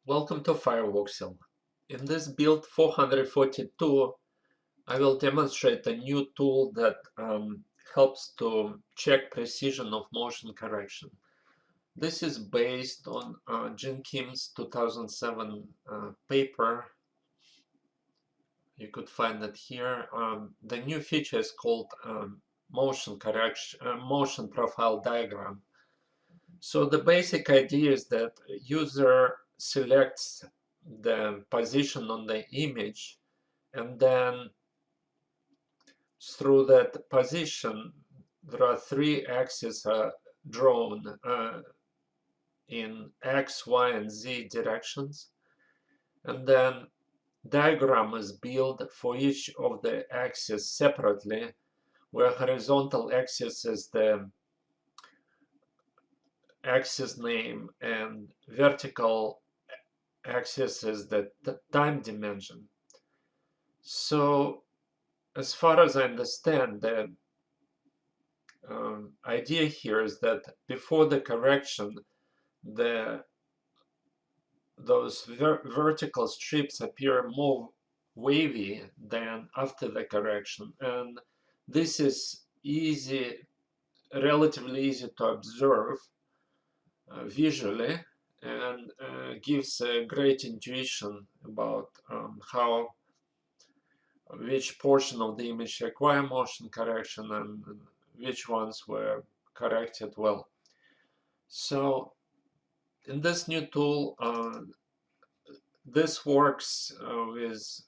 Welcome to FireVoxel. In this build 442, I will demonstrate a new tool that helps to check precision of motion correction. This is based on Jin Kim's 2007 paper. You could find it here. The new feature is called motion correction, motion profile diagram. So the basic idea is that user selects the position on the image, and then through that position there are three axes drawn in X, Y, and Z directions, and then diagram is built for each of the axes separately, where horizontal axis is the axis name and vertical axis is the time dimension. So as far as I understand, the idea here is that before the correction, those vertical strips appear more wavy than after the correction, and this is relatively easy to observe visually, and gives a great intuition about which portion of the image require motion correction and which ones were corrected well. So in this new tool, this works with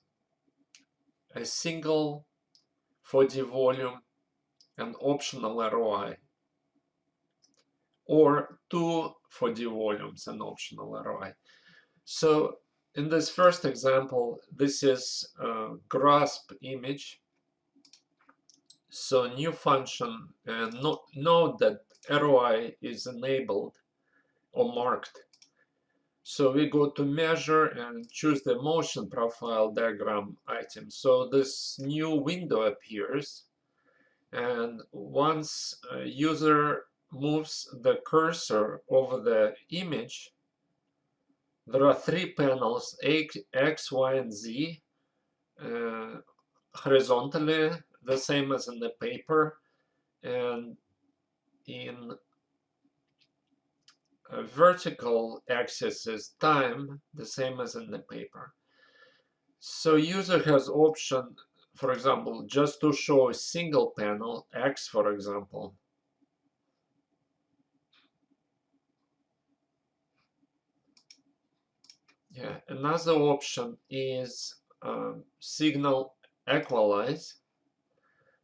a single 4D volume and optional ROI, or two 4D volumes and optional ROI. So in this first example, this is a grasp image. So new function, and note that ROI is enabled or marked. So we go to measure and choose the motion profile diagram item. So this new window appears, and once a user moves the cursor over the image, there are three panels, X, Y, and Z, horizontally, the same as in the paper, and in a vertical axis is time, the same as in the paper. So user has option, for example, just to show a single panel, X, for example. Yeah, another option is signal equalize,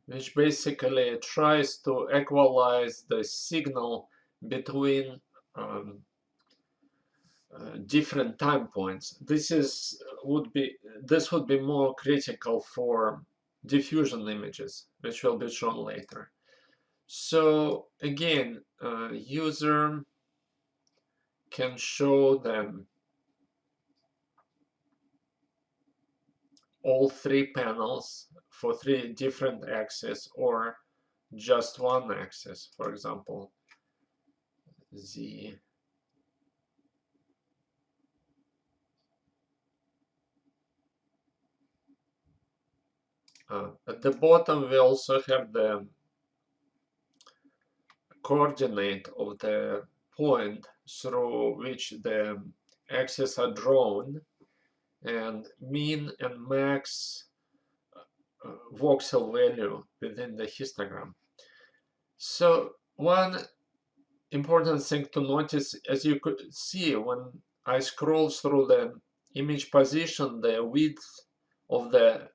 which basically tries to equalize the signal between different time points. This would be more critical for diffusion images, which will be shown later. So again, user can show them all three panels for three different axes, or just one axis, for example, Z. At the bottom, we also have the coordinate of the point through which the axes are drawn, and mean and max voxel value within the histogram. So one important thing to notice, as you could see when I scroll through the image position, the width of the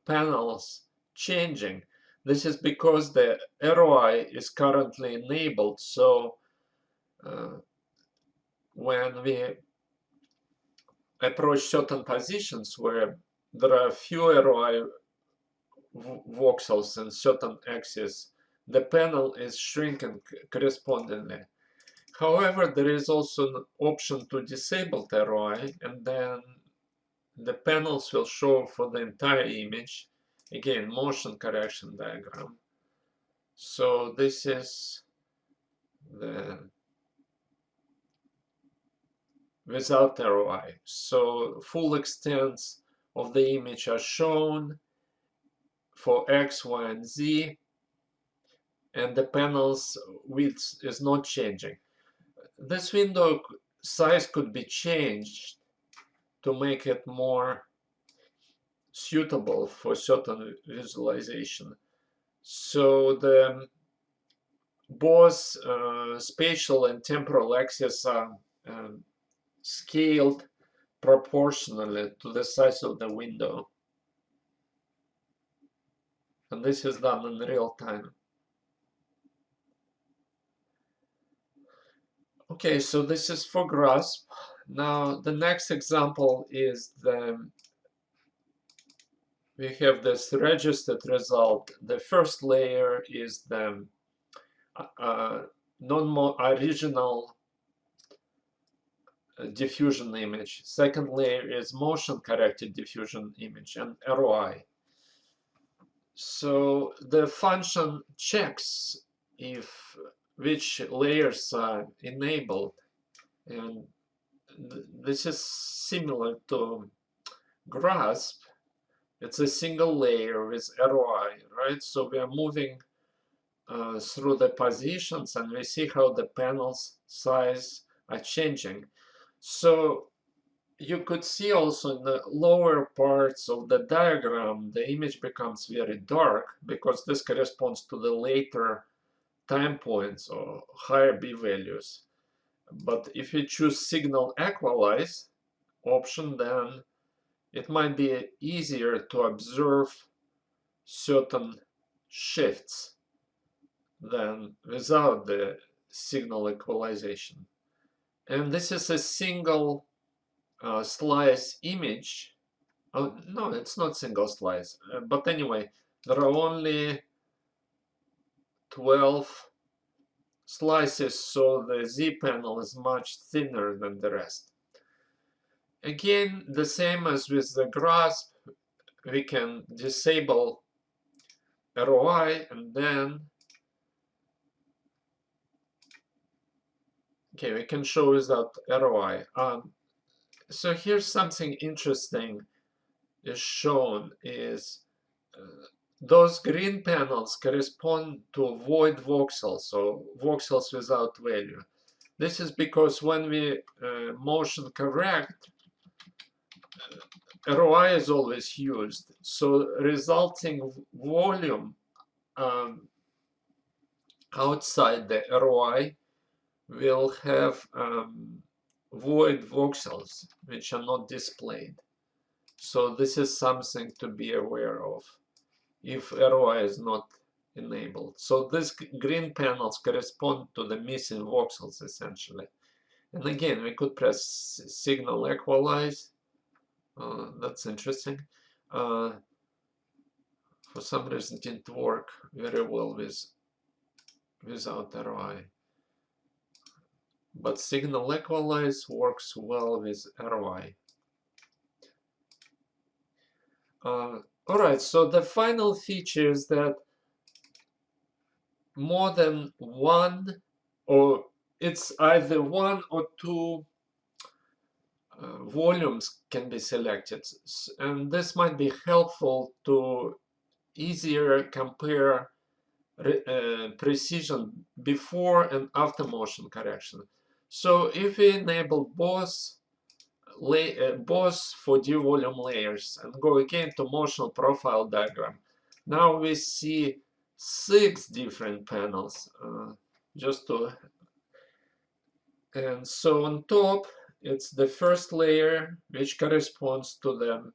panels changing. This is because the ROI is currently enabled. So when we approach certain positions where there are few ROI voxels in certain axes, the panel is shrinking correspondingly. However, there is also an option to disable the ROI, and then the panels will show for the entire image. Again, motion correction diagram. So this is the without ROI. So full extents of the image are shown for X, Y, and Z, and the panel's width is not changing. This window size could be changed to make it more suitable for certain visualization. So the both spatial and temporal axes are scaled proportionally to the size of the window. And this is done in real time. Okay, so this is for grasp. Now the next example is we have this registered result. The first layer is the non-original diffusion image. Second layer is motion corrected diffusion image and ROI. So the function checks if which layers are enabled, and this is similar to grasp. It's a single layer with ROI, right? So we are moving through the positions and we see how the panel's size are changing. So you could see also in the lower parts of the diagram, the image becomes very dark because this corresponds to the later time points or higher B values. But if you choose signal equalize option, then it might be easier to observe certain shifts than without the signal equalization. And this is a single slice image. Oh, no, it's not single slice. But anyway, there are only 12 slices, so the Z panel is much thinner than the rest. Again, the same as with the grasp, we can disable ROI and then okay, we can show without ROI. So here's something interesting is shown is those green panels correspond to void voxels, so voxels without value. This is because when we motion correct, ROI is always used. So resulting volume outside the ROI will have void voxels, which are not displayed. So this is something to be aware of if ROI is not enabled. So these green panels correspond to the missing voxels essentially. And again, we could press signal equalize. That's interesting. For some reason it didn't work very well without ROI. But signal equalize works well with ROI. Alright, so the final feature is that more than one, or it's either one or two volumes can be selected. And this might be helpful to easier compare precision before and after motion correction. So if we enable both 4D volume layers and go again to motion profile diagram, now we see 6 different panels. And so on top, it's the first layer which corresponds to the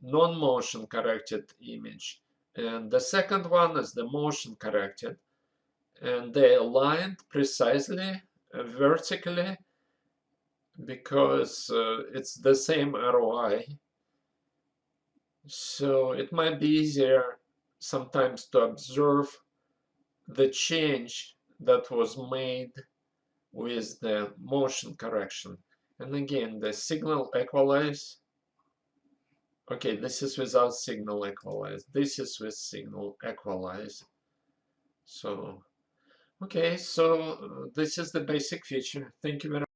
non-motion corrected image, and the second one is the motion corrected, and they aligned precisely vertically because it's the same ROI. So it might be easier sometimes to observe the change that was made with the motion correction. And again, the signal equalize. Okay, this is without signal equalize. This is with signal equalize. So, Okay, so this is the basic feature. Thank you very much.